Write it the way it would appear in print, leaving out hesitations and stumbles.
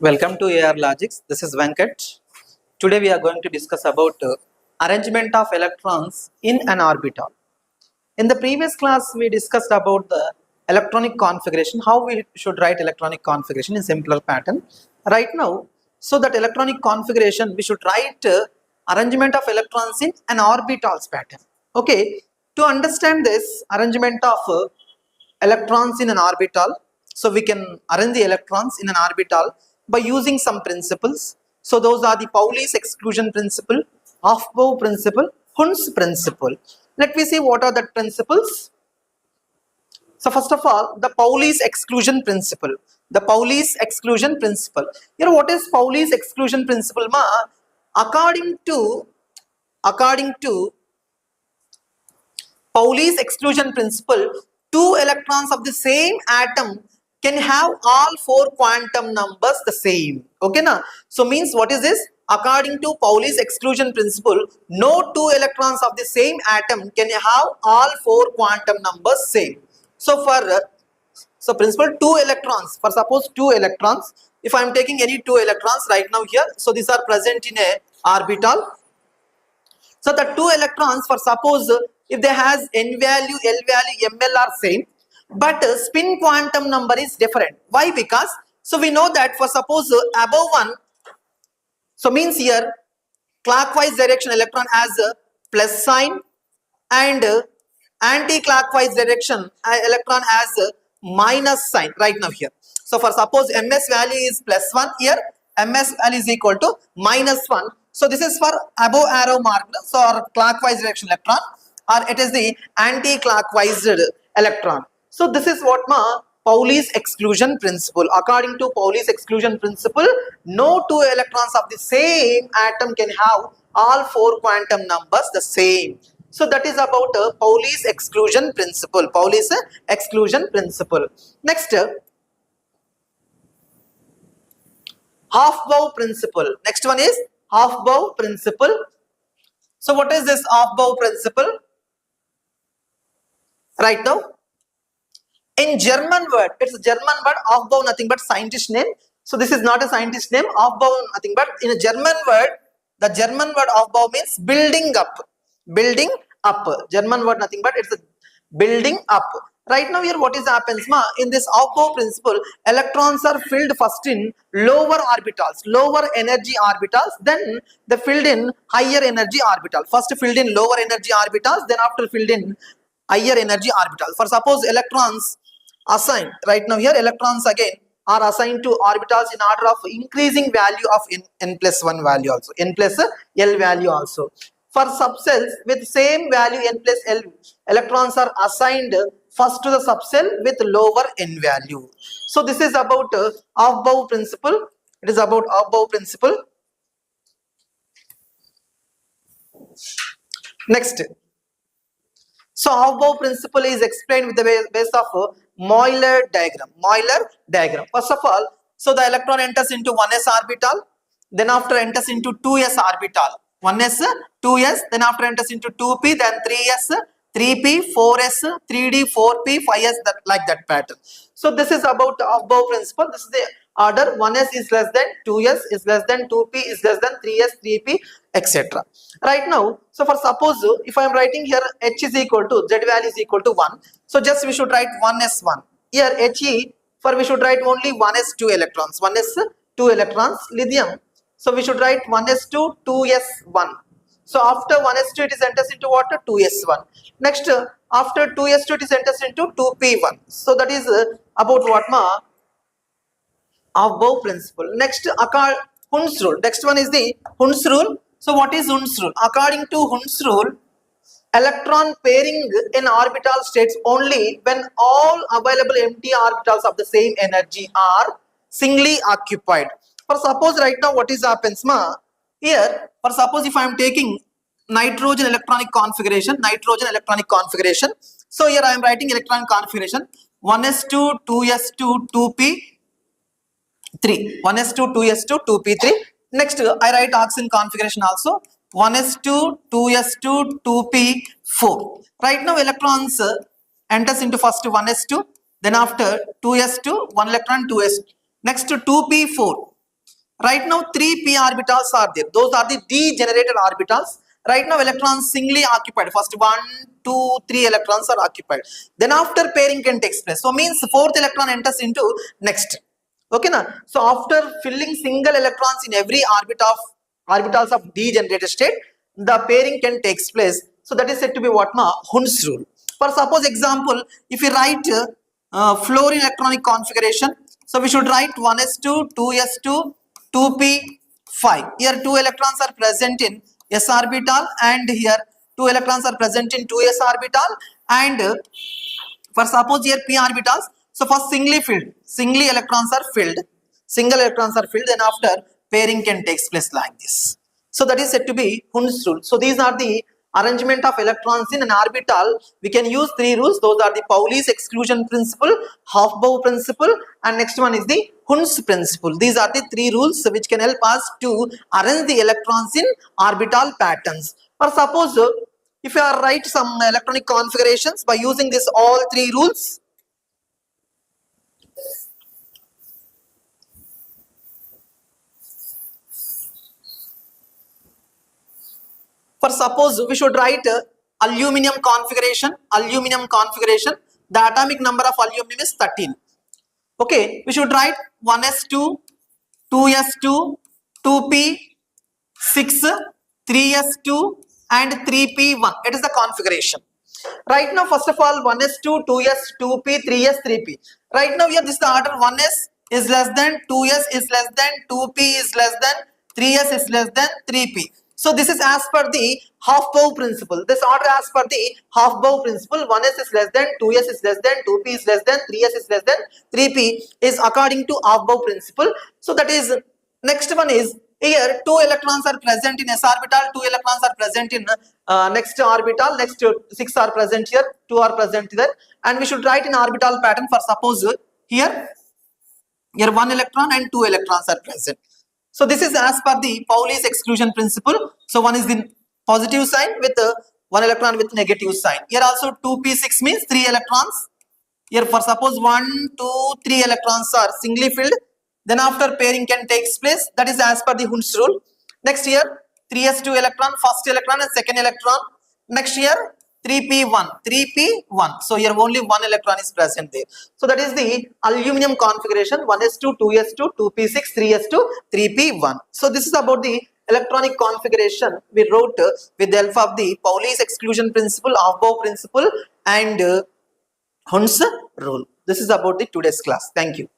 Welcome to AR Logics. This is Venkat. Today we are going to discuss about arrangement of electrons in an orbital. In the previous class we discussed about the electronic configuration, how we should write electronic configuration in simpler pattern. Right now, so that electronic configuration we should write arrangement of electrons in an orbitals pattern. Okay, to understand this arrangement of electrons in an orbital, so we can arrange the electrons in an orbital by using some principles. So those are the Pauli's exclusion principle, Aufbau principle, Hund's principle. Let me see what are the principles. So first of all, the Pauli's exclusion principle. The Pauli's exclusion principle. Here, what is Pauli's exclusion principle? According to Pauli's exclusion principle, two electrons of the same atom can have all four quantum numbers the same. Okay, na? So means what is this? According to Pauli's exclusion principle, no two electrons of the same atom can have all four quantum numbers same. So for principle two electrons, for suppose two electrons, if I am taking any two electrons right now here, so these are present in a orbital. So the two electrons, for suppose if they has n value, l value, ml are same, but spin quantum number is different. Why? Because so we know that for suppose above one, so means here clockwise direction electron has a plus sign, and anti-clockwise direction electron has a minus sign right now here. So for suppose ms value is plus 1, here ms value is equal to minus 1. So this is for above arrow marked, so or clockwise direction electron, or it is the anti-clockwise electron. So this is what Pauli's exclusion principle. According to Pauli's exclusion principle, no two electrons of the same atom can have all four quantum numbers the same. So that is about Pauli's exclusion principle. Pauli's exclusion principle. Next, Aufbau principle. Next one is Aufbau principle. So what is this Aufbau principle? Right now, in German word, it's a German word, Aufbau nothing but scientist name. So this is not a scientist name, Aufbau nothing but in a German word, the German word Aufbau means building up. Building up. German word nothing but it's a building up. Right now here what is happens in this Aufbau principle, electrons are filled first in lower orbitals, lower energy orbitals, then they filled in higher energy orbital. First filled in lower energy orbitals, then after filled in higher energy orbital. For suppose electrons assigned right now here, electrons again are assigned to orbitals in order of increasing value of n plus 1 value also, n plus l value also. For subcells with same value n plus l, electrons are assigned first to the subcell with lower n value. So this is about Aufbau principle. It is about Aufbau principle. Next. So Aufbau principle is explained with the base of Euler diagram. Euler diagram. First of all, so the electron enters into 1s orbital, then after enters into 2s orbital. 1s, 2s, then after enters into 2p, then 3s, 3p, 4s, 3d, 4p, 5s, that like that pattern. So this is about the Aufbau principle. This is the order. 1s is less than 2s is less than 2p is less than 3s, 3p, etc. Right now, so for suppose if I am writing here h is equal to z value is equal to 1, so just we should write 1s1. Here he, for we should write only 1s2 electrons, 1s2 electrons, lithium. So we should write 1s2, 2s1. So after 1s2 it is enters into what? 2s1. Next after 2s2 it is enters into 2p1. So that is about what Aufbau principle. Next Hund's rule. Next one is the Hund's rule. So what is Hund's rule? According to Hund's rule, electron pairing in orbital states only when all available empty orbitals of the same energy are singly occupied. For suppose right now what is happens here, for suppose if I am taking nitrogen electronic configuration, so here I am writing electronic configuration 1s2, 2s2, 2p 3, 1s2, 2s2, 2p3. Next I write oxygen configuration also 1s2, 2s2, 2p4. Right now electrons enters into first 1s2, then after 2s2, 1 electron 2s2, next to 2p4. Right now 3 p orbitals are there. Those are the degenerated orbitals. Right now electrons singly occupied. First 1, 2, 3 electrons are occupied. Then after pairing can take place. So means fourth electron enters into next. Okay na? So after filling single electrons in every orbitals of degenerated state, the pairing can take place. So that is said to be what ma? Hund's rule. For suppose example, if you write fluorine electronic configuration, so we should write 1s2, 2s2, 2p5. Here 2 electrons are present in s orbital, and here 2 electrons are present in 2s orbital, and for suppose here p orbitals, so first singly electrons are filled, single electrons are filled, then after pairing can take place like this. So that is said to be Hund's rule. So these are the arrangement of electrons in an orbital. We can use 3 rules. Those are the Pauli's exclusion principle, Hofbauer principle, and next one is the Hund's principle. These are the 3 rules which can help us to arrange the electrons in orbital patterns. Or suppose if you are write some electronic configurations by using this all 3 rules. For suppose we should write aluminum configuration, the atomic number of aluminum is 13. Okay, we should write 1s2, 2s2, 2p6, 3s2 and 3p1. It is the configuration. Right now, first of all, 1s2, 2s, 2p, 3s, 3p. Right now, here this is the order. 1s is less than, 2s is less than, 2p is less than, 3s is less than, 3p. So this is as per the Hofbauer principle. This order as per the Hofbauer principle. 1s is less than, 2s is less than, 2p is less than, 3s is less than, 3p is according to Hofbauer principle. So that is, next one is, here 2 electrons are present in s orbital, 2 electrons are present in next orbital, next 6 are present here, 2 are present there, and we should write in orbital pattern. For suppose here 1 electron and 2 electrons are present. So this is as per the Pauli's exclusion principle. So one is the positive sign with 1 electron with negative sign. Here also 2p6 means 3 electrons. Here for suppose 1, 2, 3 electrons are singly filled. Then after pairing can takes place. That is as per the Hund's rule. Next here 3s2 electron, first electron and second electron. Next here 3p1. So here only 1 electron is present there. So that is the aluminum configuration: 1s2, 2s2, 2p6, 3s2, 3p1. So this is about the electronic configuration we wrote with the help of the Pauli's exclusion principle, Hofbauer principle, and Hund's rule. This is about the today's class. Thank you.